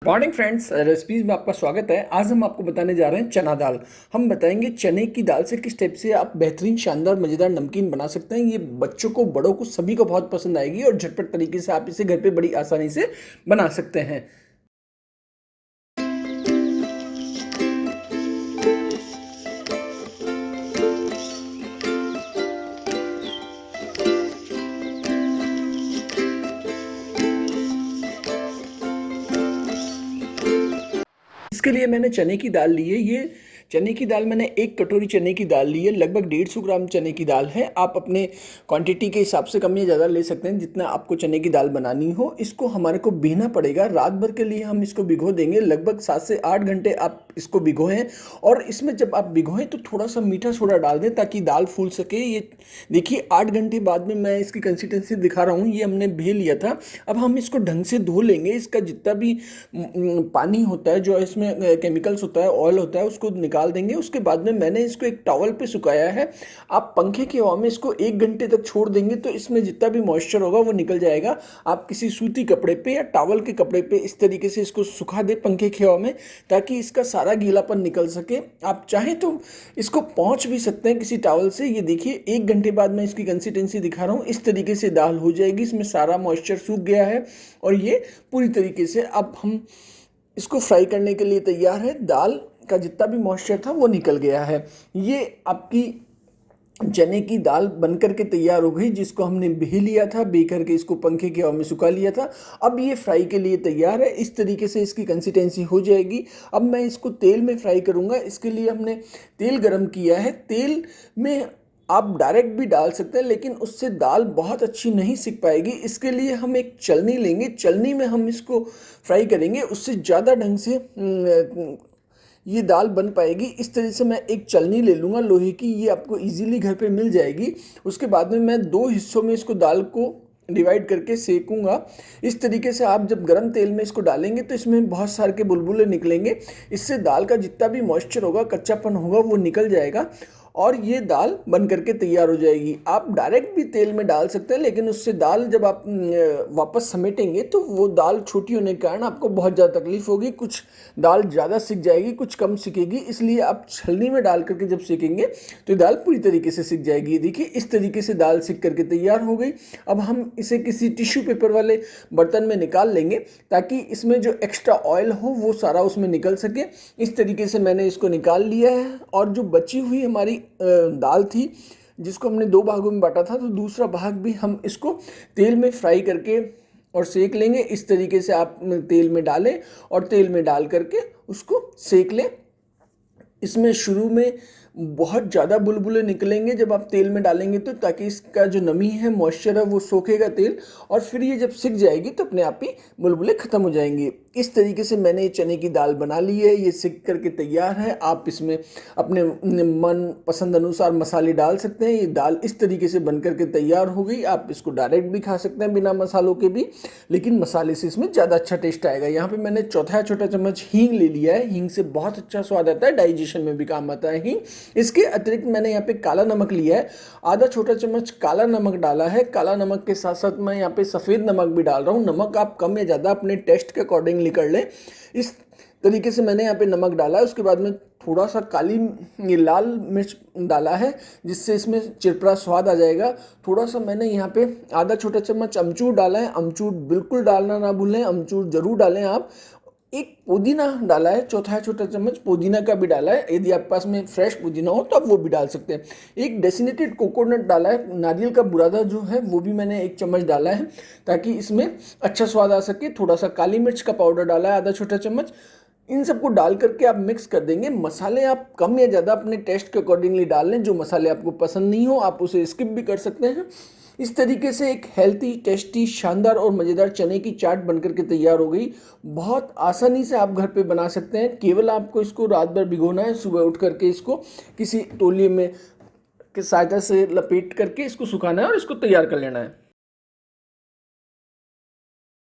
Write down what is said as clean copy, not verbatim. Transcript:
Morning friends, recipes में आपका स्वागत है। आज हम आपको बताने जा रहे हैं चना दाल। हम बताएंगे चने की दाल से किस टाइप से आप बेहतरीन शानदार मज़ेदार नमकीन बना सकते हैं। ये बच्चों को बड़ों को सभी को बहुत पसंद आएगी और झटपट तरीके से आप इसे घर पे बड़ी आसानी से बना सकते हैं। इसके लिए मैंने चने की दाल ली है। ये चने की दाल मैंने 1 कटोरी चने की दाल ली है। लगभग 150 ग्राम चने की दाल है। आप अपने क्वांटिटी के हिसाब से कम या ज़्यादा ले सकते हैं जितना आपको चने की दाल बनानी हो। इसको हमारे को भीगना पड़ेगा। रात भर के लिए हम इसको भिगो देंगे। लगभग 7 से 8 घंटे आप इसको भिगोएं। और इसमें जब आप भिगोएं तो थोड़ा सा मीठा सोडा डाल दें ताकि दाल फूल सके। ये देखिए 8 घंटे बाद में मैं इसकी कंसिस्टेंसी दिखा रहा हूँ। ये हमने भे लिया था। अब हम इसको ढंग से धो लेंगे। इसका जितना भी पानी होता है, जो इसमें केमिकल्स होता है, ऑयल होता है, उसको निकाल देंगे। उसके बाद में मैंने इसको एक टॉवल पे सुखाया है। आप पंखे की हवा में इसको 1 घंटे तक छोड़ देंगे तो इसमें जितना भी मॉइस्चर होगा वो निकल जाएगा। आप किसी सूती कपड़े पे या टॉवल के कपड़े पे इस तरीके से इसको सुखा दें पंखे की हवा में, ताकि इसका सारा गीलापन निकल सके। आप चाहें तो इसको पोंछ भी सकते हैं किसी टॉवल से। ये देखिए 1 घंटे बाद मैं इसकी कंसिस्टेंसी दिखा रहा हूँ। इस तरीके से दाल हो जाएगी। इसमें सारा मॉइस्चर सूख गया है और ये पूरी तरीके से अब हम इसको फ्राई करने के लिए तैयार है। दाल का जितना भी मॉइस्चर था वो निकल गया है। ये आपकी चने की दाल बनकर के तैयार हो गई, जिसको हमने भे लिया था। भे करके इसको पंखे की हवा में सुखा लिया था। अब ये फ्राई के लिए तैयार है। इस तरीके से इसकी कंसिस्टेंसी हो जाएगी। अब मैं इसको तेल में फ्राई करूँगा। इसके लिए हमने तेल गरम किया है। तेल में आप डायरेक्ट भी डाल सकते हैं, लेकिन उससे दाल बहुत अच्छी नहीं सिक पाएगी। इसके लिए हम एक चलनी लेंगे। चलनी में हम इसको फ्राई करेंगे। उससे ज़्यादा ढंग से ये दाल बन पाएगी। इस तरह से मैं एक चलनी ले लूँगा लोहे की। ये आपको इजीली घर पे मिल जाएगी। उसके बाद में मैं 2 हिस्सों में इसको दाल को डिवाइड करके सेकूंगा। इस तरीके से आप जब गरम तेल में इसको डालेंगे तो इसमें बहुत सारे के बुलबुले निकलेंगे। इससे दाल का जितना भी मॉइस्चर होगा, कच्चापन होगा, वो निकल जाएगा और ये दाल बन करके तैयार हो जाएगी। आप डायरेक्ट भी तेल में डाल सकते हैं, लेकिन उससे दाल जब आप वापस समेटेंगे तो वो दाल छोटी होने के कारण आपको बहुत ज़्यादा तकलीफ होगी। कुछ दाल ज़्यादा सिक जाएगी, कुछ कम सिकेगी। इसलिए आप छलनी में डाल करके जब सेकेंगे तो दाल पूरी तरीके से सिक जाएगी। देखिए इस तरीके से दाल सिक करके तैयार हो गई। अब हम इसे किसी टिश्यू पेपर वाले बर्तन में निकाल लेंगे ताकि इसमें जो एक्स्ट्रा ऑयल हो वो सारा उसमें निकल सके। इस तरीके से मैंने इसको निकाल लिया है। और जो बची हुई हमारी दाल थी, जिसको हमने 2 भागों में बांटा था, तो दूसरा भाग भी हम इसको तेल में फ्राई करके और सेक लेंगे। इस तरीके से आप तेल में डालें और तेल में डाल करके उसको सेक लें। इसमें शुरू में बहुत ज़्यादा बुलबुले निकलेंगे जब आप तेल में डालेंगे तो, ताकि इसका जो नमी है, मॉइस्चर है, वो सोखेगा तेल। और फिर ये जब सिक जाएगी तो अपने आप ही बुलबुले ख़त्म हो जाएंगे। इस तरीके से मैंने ये चने की दाल बना ली है। ये सिक करके तैयार है। आप इसमें अपने मन पसंद अनुसार मसाले डाल सकते हैं। ये दाल इस तरीके से बन करके तैयार हो गई। आप इसको डायरेक्ट भी खा सकते हैं बिना मसालों के भी, लेकिन मसाले से इसमें ज़्यादा अच्छा टेस्ट आएगा। यहाँ पे मैंने चौथा छोटा चम्मच हींग ले लिया है। हींग से बहुत अच्छा स्वाद आता है, डाइजेशन में भी काम आता है हींग। इसके अतिरिक्त मैंने यहाँ पे काला नमक लिया है। आधा छोटा चम्मच काला नमक डाला है। काला नमक के साथ साथ मैं यहाँ पे सफ़ेद नमक भी डाल रहा हूँ। नमक आप कम या ज़्यादा अपने टेस्ट के अकॉर्डिंगली कर लें। इस तरीके से मैंने यहाँ पे नमक डाला है। उसके बाद में थोड़ा सा ये लाल मिर्च डाला है, जिससे इसमें चिरपरा स्वाद आ जाएगा। थोड़ा सा मैंने यहाँ पे आधा छोटा चम्मच अमचूर डाला है। अमचूर बिल्कुल डालना ना भूलें, अमचूर ज़रूर डालें आप। एक पुदीना डाला है, चौथा छोटा चम्मच पुदीना का भी डाला है। यदि आपके पास में फ्रेश पुदीना हो तो आप वो भी डाल सकते हैं। एक डेसिनेटेड कोकोनट डाला है, नारियल का बुरादा जो है वो भी मैंने 1 चम्मच डाला है, ताकि इसमें अच्छा स्वाद आ सके। थोड़ा सा काली मिर्च का पाउडर डाला है, आधा छोटा चम्मच। इन सबको डाल करके आप मिक्स कर देंगे। मसाले आप कम या ज़्यादा अपने टेस्ट के अकॉर्डिंगली डाल लें। जो मसाले आपको पसंद नहीं हो आप उसे स्किप भी कर सकते हैं। इस तरीके से एक हेल्थी, टेस्टी, शानदार और मज़ेदार चने की चाट बनकर के तैयार हो गई। बहुत आसानी से आप घर पे बना सकते हैं। केवल आपको इसको रात भर भिगोना है। सुबह उठ करके इसको किसी तौलिए में की सहायता से लपेट करके इसको सुखाना है और इसको तैयार कर लेना है।